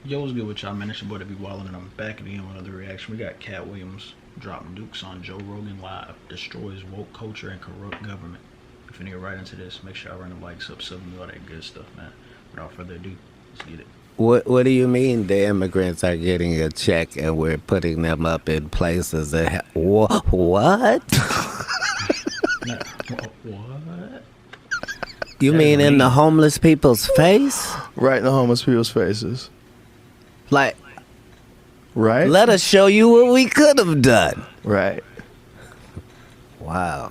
Yo, what's good with y'all, man? It's your boy DavidBWylin, and I'm back again with another reaction. We got Katt Williams dropping nukes on Joe Rogan Live, destroys woke culture and corrupt government. If you need to get right into this, make sure I run the likes up, sub me, all that good stuff, man. Without further ado, let's get it. What do you mean the immigrants are getting a check and we're putting them up in places that what? What? You mean in the homeless people's face? Right in the homeless people's faces. Like, right? let us show you what we could have done. Right. Wow.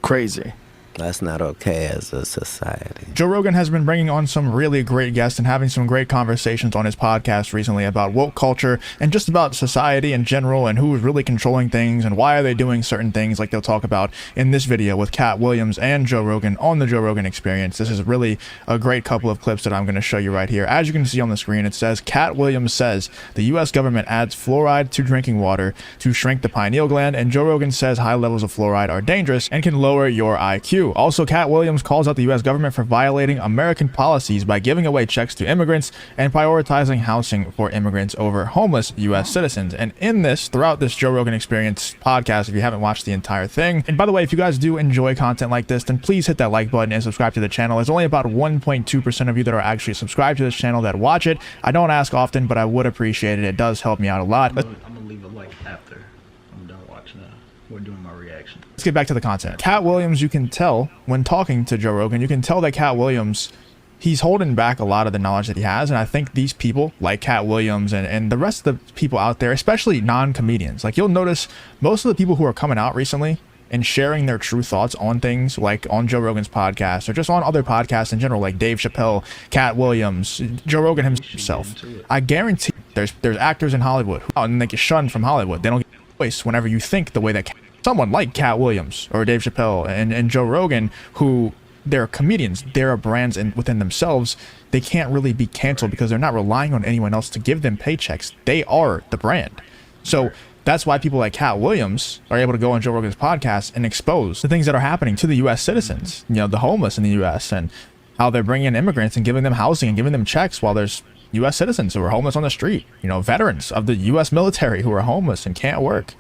Crazy. That's not okay as a society. Joe Rogan has been bringing on some really great guests and having some great conversations on his podcast recently about woke culture and just about society in general and who is really controlling things and why are they doing certain things, like they'll talk about in this video with Katt Williams and Joe Rogan on the Joe Rogan Experience. This is really a great couple of clips that I'm going to show you right here. As you can see on the screen, it says Katt Williams says the U.S. government adds fluoride to drinking water to shrink the pineal gland, and Joe Rogan says high levels of fluoride are dangerous and can lower your IQ. Also, Katt Williams calls out the U.S. government for violating American policies by giving away checks to immigrants and prioritizing housing for immigrants over homeless U.S. citizens. And in this, throughout this Joe Rogan Experience podcast, if you haven't watched the entire thing, and by the way, if you guys do enjoy content like this, then please hit that like button and subscribe to the channel. There's only about 1.2% of you that are actually subscribed to this channel that watch it. I don't ask often, but I would appreciate it. It does help me out a lot. I'm gonna leave a like after I'm done watching we're doing my reaction. Let's get back to the content. Katt Williams, you can tell when talking to Joe Rogan, you can tell that Katt Williams, he's holding back a lot of the knowledge that he has. And I think these people like Katt Williams and the rest of the people out there, especially non-comedians, like you'll notice most of the people who are coming out recently and sharing their true thoughts on things like on Joe Rogan's podcast or just on other podcasts in general, like Dave Chappelle, Katt Williams, Joe Rogan himself. I guarantee there's actors in Hollywood who and they get shunned from Hollywood. They don't get a voice whenever you think the way that someone like Katt Williams or Dave Chappelle and Joe Rogan, who they're comedians, they're brands within themselves. They can't really be canceled because they're not relying on anyone else to give them paychecks. They are the brand. So that's why people like Katt Williams are able to go on Joe Rogan's podcast and expose the things that are happening to the U.S. citizens, you know, the homeless in the U.S. and how they're bringing in immigrants and giving them housing and giving them checks while there's U.S. citizens who are homeless on the street, you know, veterans of the U.S. military who are homeless and can't work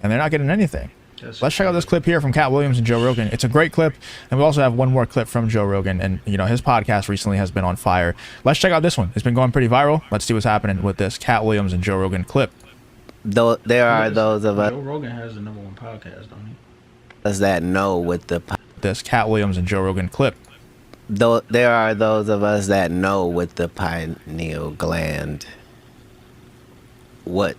and they're not getting anything. Let's check out this clip here from Katt Williams and Joe Rogan. It's a great clip, and we also have one more clip from Joe Rogan, and you know his podcast recently has been on fire. Let's check out this one. It's been going pretty viral. Let's see what's happening with this Katt Williams and Joe Rogan clip. Though there are those of us. Joe Rogan has the #1 podcast, don't he? Does that know with the this Katt Williams and Joe Rogan clip? Though there are those of us that know with the pineal gland what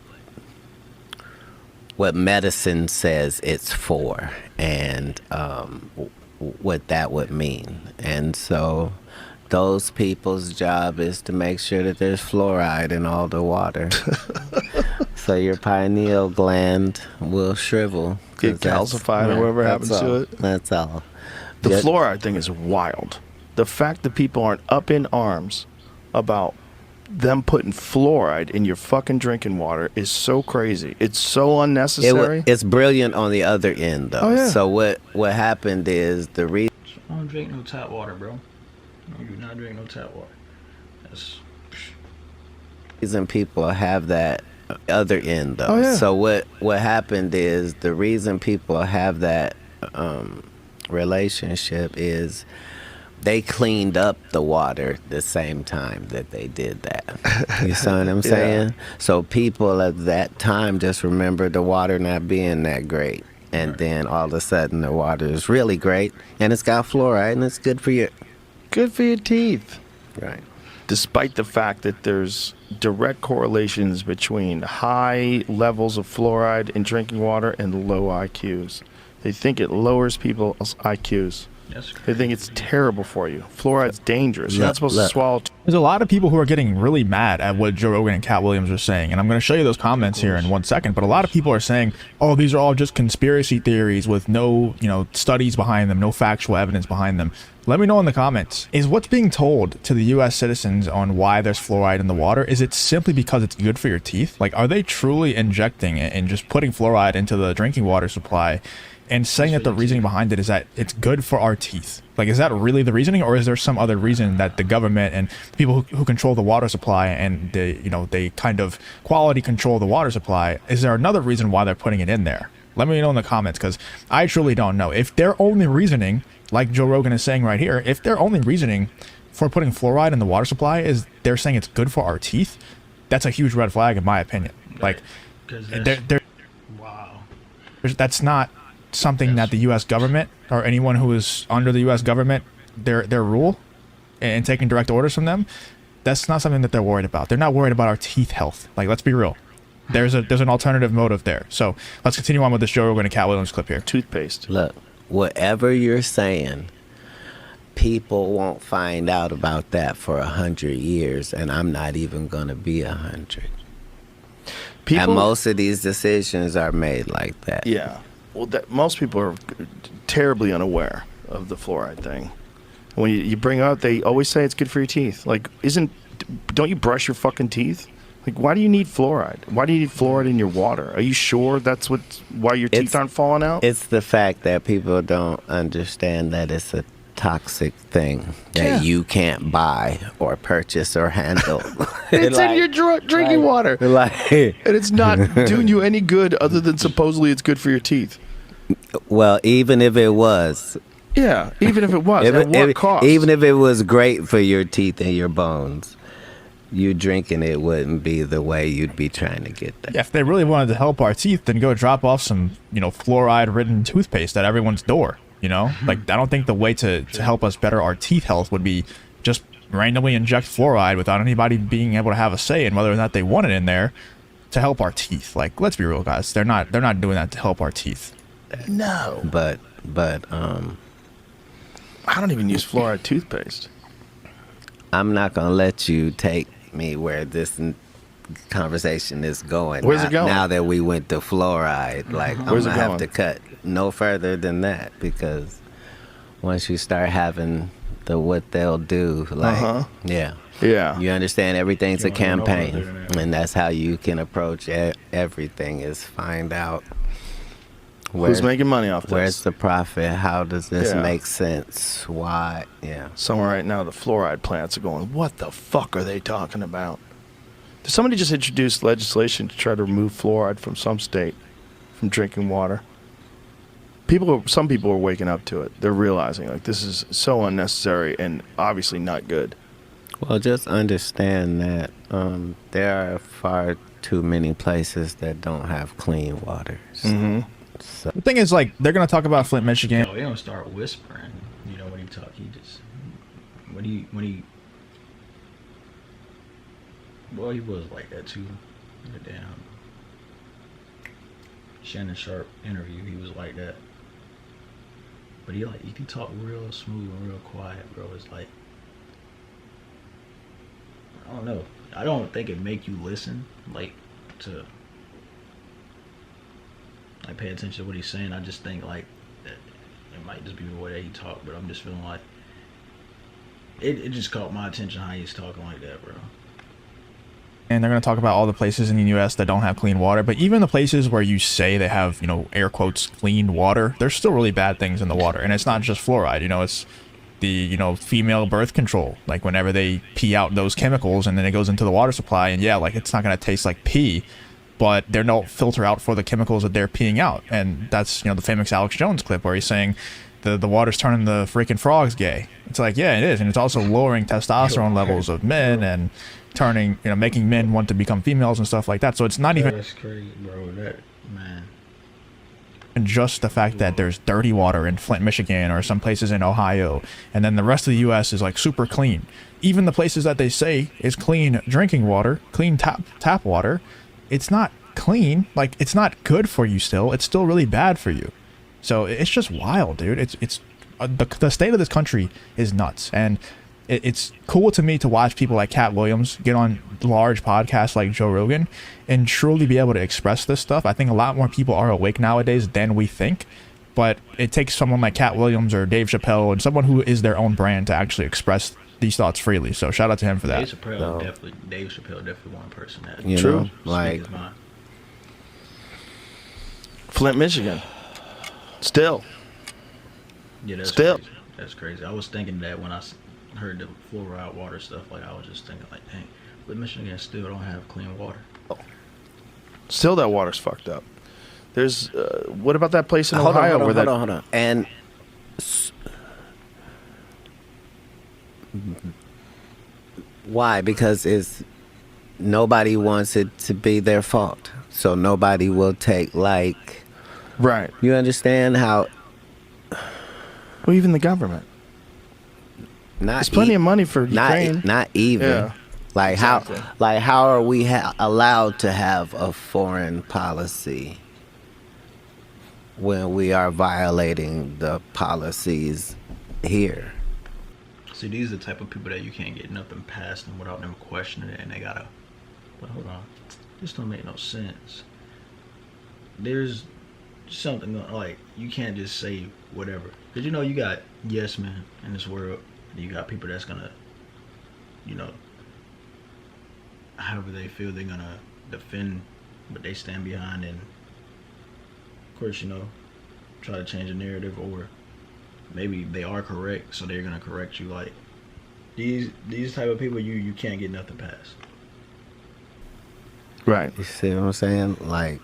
medicine says it's for and what that would mean. And so those people's job is to make sure that there's fluoride in all the water. So your pineal gland will shrivel. Get calcified or whatever happens to it. That's all. The fluoride thing is wild. The fact that people aren't up in arms about them putting fluoride in your fucking drinking water is so crazy. It's so unnecessary. It's brilliant on the other end, though. Oh, yeah. So what happened is the reason. I don't drink no tap water, bro. No, you do not drink no tap water. That's reason people have that other end, though. Oh, yeah. So what happened is the reason people have that relationship is they cleaned up the water the same time that they did that. You see what I'm saying? Yeah. So people at that time just remember the water not being that great. And then all of a sudden the water is really great and it's got fluoride and it's good for your teeth. Right. Despite the fact that there's direct correlations between high levels of fluoride in drinking water and low IQs. They think it lowers people's IQs. They think it's terrible for you. Fluoride's dangerous. You're not supposed to swallow. There's a lot of people who are getting really mad at what Joe Rogan and Katt Williams are saying, and I'm going to show you those comments here in 1 second. But a lot of people are saying, "Oh, these are all just conspiracy theories with no, studies behind them, no factual evidence behind them." Let me know in the comments. Is what's being told to the U.S. citizens on why there's fluoride in the water, is it simply because it's good for your teeth? Like, are they truly injecting and just putting fluoride into the drinking water supply and saying that the reasoning behind it is that it's good for our teeth. Like, is that really the reasoning, or is there some other reason that the government and people who control the water supply and they kind of quality control the water supply? Is there another reason why they're putting it in there? Let me know in the comments, because I truly don't know. If their only reasoning, like Joe Rogan is saying right here, if their only reasoning for putting fluoride in the water supply is they're saying it's good for our teeth, that's a huge red flag in my opinion. Like, wow, that's not something that the U.S. government or anyone who is under the U.S. government, their rule and taking direct orders from them, that's not something that they're worried about. They're not worried about our teeth health. Like, let's be real. There's an alternative motive there. So let's continue on with this Joe Rogan and Katt Williams clip here. Toothpaste. Look, whatever you're saying, people won't find out about that for 100 years, and I'm not even going to be 100. And most of these decisions are made like that. Yeah. Well, most people are terribly unaware of the fluoride thing. When you bring up, they always say it's good for your teeth. Like, don't you brush your fucking teeth? Like, why do you need fluoride? Why do you need fluoride in your water? Are you sure that's why your teeth aren't falling out? It's the fact that people don't understand that it's a toxic thing that you can't buy or purchase or handle. It's in your drinking water. And it's not doing you any good other than supposedly it's good for your teeth. Well, even if it was. Yeah, even if it was. At what cost? Even if it was great for your teeth and your bones, you drinking it wouldn't be the way you'd be trying to get that. Yeah, if they really wanted to help our teeth, then go drop off some, fluoride-ridden toothpaste at everyone's door. Like, I don't think the way to help us better our teeth health would be just randomly inject fluoride without anybody being able to have a say in whether or not they want it in there to help our teeth. Like, let's be real, guys. They're not doing that to help our teeth. No. But I don't even use fluoride toothpaste. I'm not gonna let you take me where this conversation is going. Where's it going? Now that we went to fluoride, like, I'm Where's it gonna have going? to cut no further than that, because once you start having what they'll do, like, Yeah. you understand everything's a You wanna know campaign, further than that. and that's how you can approach everything, is find out Who's making money off this? where's the profit, how does this Yeah. make sense, why, Somewhere right now, the fluoride plants are going, what the fuck are they talking about? Somebody just introduced legislation to try to remove fluoride from some state from drinking water. Some people are waking up to it. They're realizing, like, this is so unnecessary and obviously not good. Well, just understand that there are far too many places that don't have clean waters. So, The thing is, like, they're going to talk about Flint, Michigan. He don't start whispering. When he talk, he just when he. Well, he was like that too. The damn Shannon Sharp interview, he was like that. But he talk real smooth and real quiet, bro. It's like, I don't know. I don't think it make you listen, like, to pay attention to what he's saying. I just think, like, that it might just be the way that he talk, but I'm just feeling like it just caught my attention how he's talking like that, bro. And they're going to talk about all the places in the U.S. that don't have clean water. But even the places where you say they have, air quotes, clean water, there's still really bad things in the water. And it's not just fluoride. It's the, female birth control. Like, whenever they pee out those chemicals and then it goes into the water supply. And, yeah, like, it's not going to taste like pee, but they don't filter out for the chemicals that they're peeing out. And that's, the famous Alex Jones clip where he's saying the water's turning the freaking frogs gay. It's like, yeah, it is. And it's also lowering testosterone levels of men and turning, making men want to become females and stuff like that. So it's not even That's crazy, bro. That, man. just the fact that there's dirty water in Flint, Michigan, or some places in Ohio, and then the rest of the U.S. is like super clean. Even the places that they say is clean drinking water, clean tap water, it's not clean. Like, it's not good for you still. It's still really bad for you. So it's just wild, dude. It's the state of this country is nuts. And it's cool to me to watch people like Katt Williams get on large podcasts like Joe Rogan and truly be able to express this stuff. I think a lot more people are awake nowadays than we think, but it takes someone like Katt Williams or Dave Chappelle and someone who is their own brand to actually express these thoughts freely. So shout out to him for that. Dave Chappelle definitely one person that True. speak Like, his mind. Flint, Michigan. Still. Yeah, that's Still. crazy. That's crazy. I was thinking that when I heard the fluoride water stuff. Like I was just thinking, like, dang, but Michigan still don't have clean water. Still, that water's fucked up. There's what about that place in Hold Ohio on, where that? hold on. And why? Because it's nobody wants it to be their fault, so nobody will take like. Right. You understand how? Well, even the government. There's plenty of money for Ukraine. Not even. Yeah. Like Exactly. how are we allowed to have a foreign policy when we are violating the policies here? See, these are the type of people that you can't get nothing past them without them questioning it, and they gotta. But hold on, this don't make no sense. There's something like you can't just say whatever, because you got yes men in this world, and you got people that's gonna, however they feel they're gonna defend what they stand behind, and of course try to change the narrative, or maybe they are correct, so they're gonna correct you. Like these type of people, you can't get nothing past. Right. You see what I'm saying? Like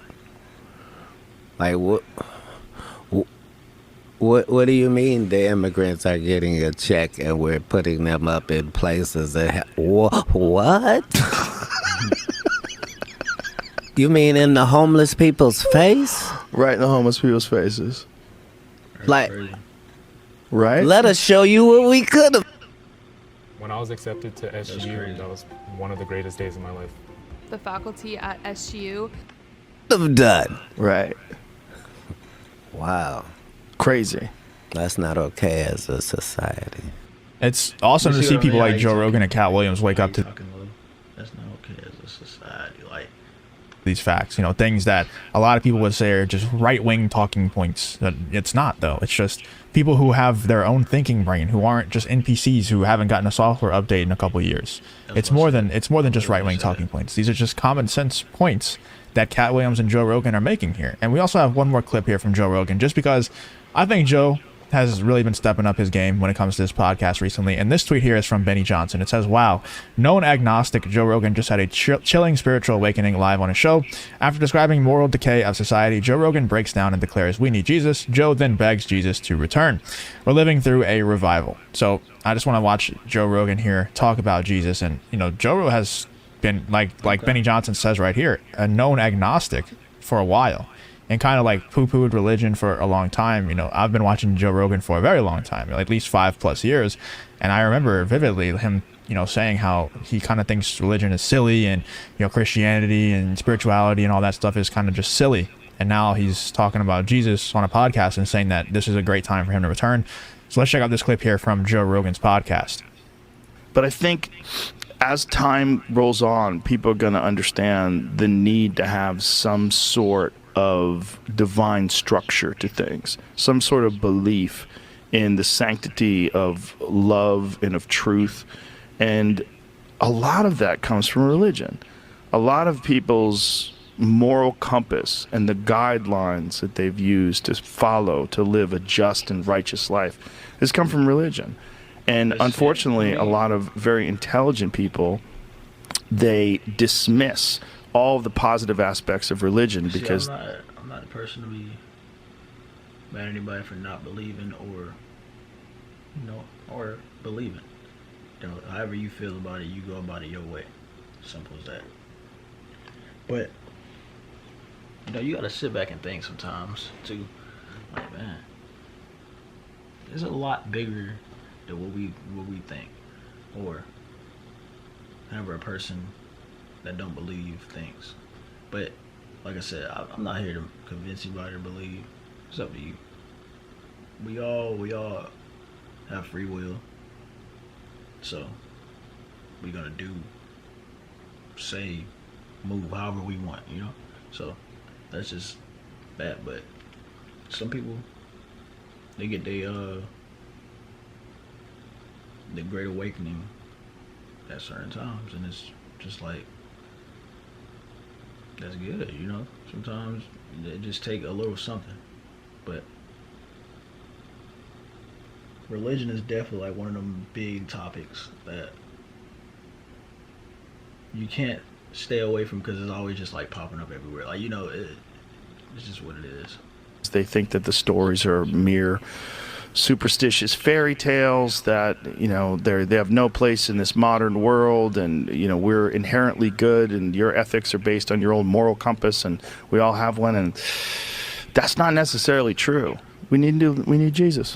what do you mean the immigrants are getting a check and we're putting them up in places that what? You mean in the homeless people's face? Right in the homeless people's faces. That's Like- crazy. Right. Let us show you what we could have When I was accepted to crazy. SGU, that was one of the greatest days of my life. The faculty at SGU. done. Right. Wow. Crazy. That's not okay as a society. It's awesome You to see see what I people mean? How like you Joe talking- Rogan and Katt Williams wake How up you to talking low? That's not okay as a society. Like these facts, things that a lot of people would say are just right-wing talking points. It's not, though. It's just people who have their own thinking brain, who aren't just NPCs who haven't gotten a software update in a couple of years. It's more than just right-wing talking points. These are just common sense points that Katt Williams and Joe Rogan are making here. And we also have one more clip here from Joe Rogan, just because I think Joe has really been stepping up his game when it comes to this podcast recently. And this tweet here is from Benny Johnson. It says, wow, known agnostic Joe Rogan just had a chilling spiritual awakening live on his show. After describing moral decay of society, Joe Rogan breaks down and declares, we need Jesus. Joe then begs Jesus to return. We're living through a revival. So I just want to watch Joe Rogan here talk about Jesus. And, Joe has been, like Benny Johnson says right here, a known agnostic for a while. And kind of like poo-pooed religion for a long time. I've been watching Joe Rogan for a very long time, at least 5+ years. And I remember vividly him, saying how he kind of thinks religion is silly, and, Christianity and spirituality and all that stuff is kind of just silly. And now he's talking about Jesus on a podcast and saying that this is a great time for him to return. So let's check out this clip here from Joe Rogan's podcast. But I think as time rolls on, people are going to understand the need to have some sort of divine structure to things, some sort of belief in the sanctity of love and of truth. And a lot of that comes from religion. A lot of people's moral compass and the guidelines that they've used to follow to live a just and righteous life has come from religion. And unfortunately, a lot of very intelligent people, they dismiss all of the positive aspects of religion because I'm not a person to be mad at anybody for not believing or believing. However you feel about it, you go about it your way. Simple as that. But you gotta sit back and think sometimes too. Like, man, there's a lot bigger than what we think, or however a person that don't believe things. But like I said, I'm not here to convince anybody to believe. It's up to you. We all have free will, so we're gonna do, say, move however we want, so that's just that. But some people, they get the great awakening at certain times, and it's just like, that's good, Sometimes it just take a little something, but religion is definitely like one of them big topics that you can't stay away from because it's always just like popping up everywhere. Like, you know, it's just what it is. They think that the stories are mere superstitious fairy tales, that, you know, they have no place in this modern world, and, you know, we're inherently good and your ethics are based on your own moral compass and we all have one, and that's not necessarily true. We need Jesus.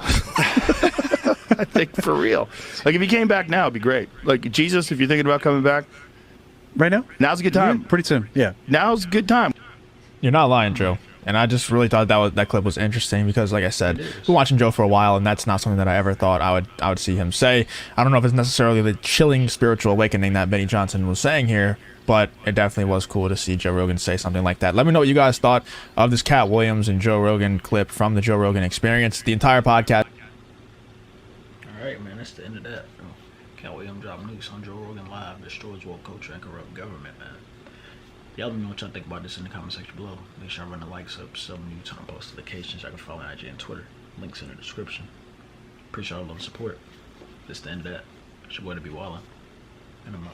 I think, for real. Like, if he came back now, it'd be great. Like, Jesus, if you're thinking about coming back Right now? now's a good time. Yeah, pretty soon. Yeah. Now's a good time. You're not lying, Joe. And I just really thought that clip was interesting because, like I said, been watching Joe for a while, and that's not something that I ever thought I would see him say. I don't know if it's necessarily the chilling spiritual awakening that Benny Johnson was saying here, but it definitely was cool to see Joe Rogan say something like that. Let me know what you guys thought of this Katt Williams and Joe Rogan clip from the Joe Rogan Experience. The entire podcast. All right, man, that's the end of that. Katt Williams dropping nukes on Joe Rogan Live, destroys woke culture and corrupt government, man. Y'all let me know what y'all think about this in the comment section below. Make sure I run the likes up, sub me, turn on post notifications. Y'all can follow me on IG and Twitter. Links in the description. Appreciate all the support. This is the end of that. It's your boy DavidBWylin. And I'm out.